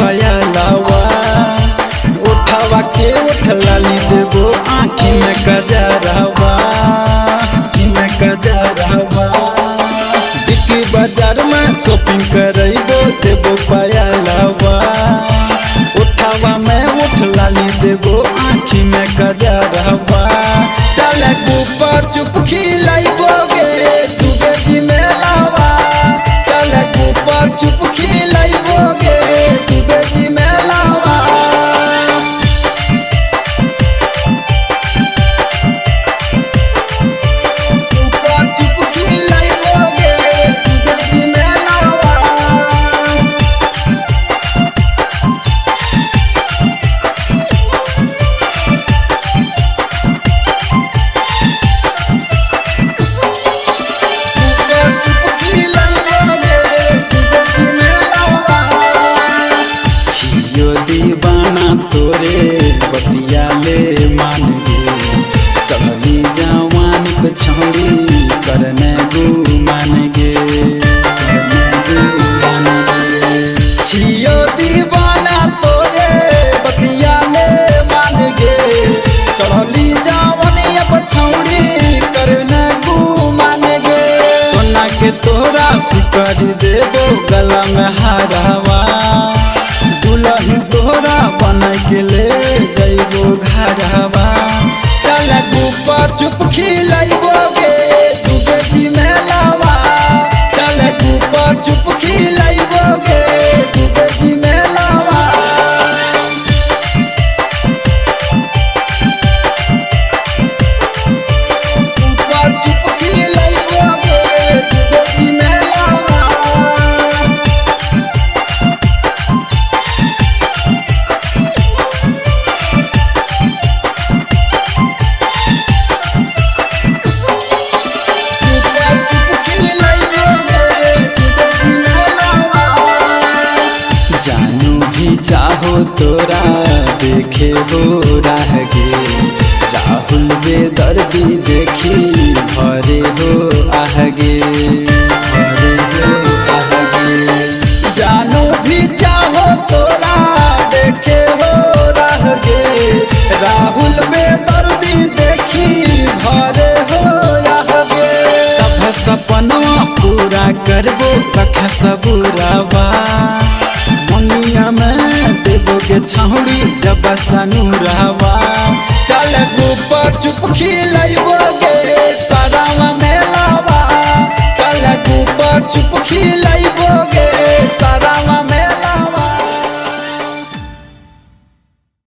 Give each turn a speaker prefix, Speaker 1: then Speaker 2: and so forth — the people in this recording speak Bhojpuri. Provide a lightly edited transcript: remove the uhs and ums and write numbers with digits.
Speaker 1: फयलावा उठावा के उठ लाली देबो आँखी में कजरावा बिकी बाजार में शॉपिंग करइबो देबो फयलावा उठावा में उठ लाली देबो आँखी में कजरावा चल ऊपर चुप खिलाइबोगे दुबे जी मेलावा चल ऊपर चुप खिलाइबोगे दुबे जी मेलावा ऊपर चुप खिलाइबोगे दुबे जी मेलावा तोरे बतिया ले मान गे चली जवान को छौरी करने गु मान गे छियो दीवाना तोरे बतिया ले मान गे चली जवान अब छौरी करने गु मान गे सोना के तोरा सिकर देबो गला में हारवा दुल्हन तोहरा बना के ले जइबो घरवा चल ऊपर चुप खिलाइबोगे दुबे जी मेलावा चल ऊपर चुप खिलाइबोगे दुबे जी मेलावा ऊपर चुप खिलाइबोगे दुबे जी मेलावा चाहो तोरा देखे हो राह गे राहुल बेदर्दी देखी भरे हो आहगे जानो भी चाहो तोरा देखे हो राह गे राहुल बेदर्दी देखी भरे हो आहगे सब सपनवा पूरा करबो रख सबुरावा मनिया में देबोगे छौड़ी जब सनुरावा चल ऊपर चुप खिलाइबोगे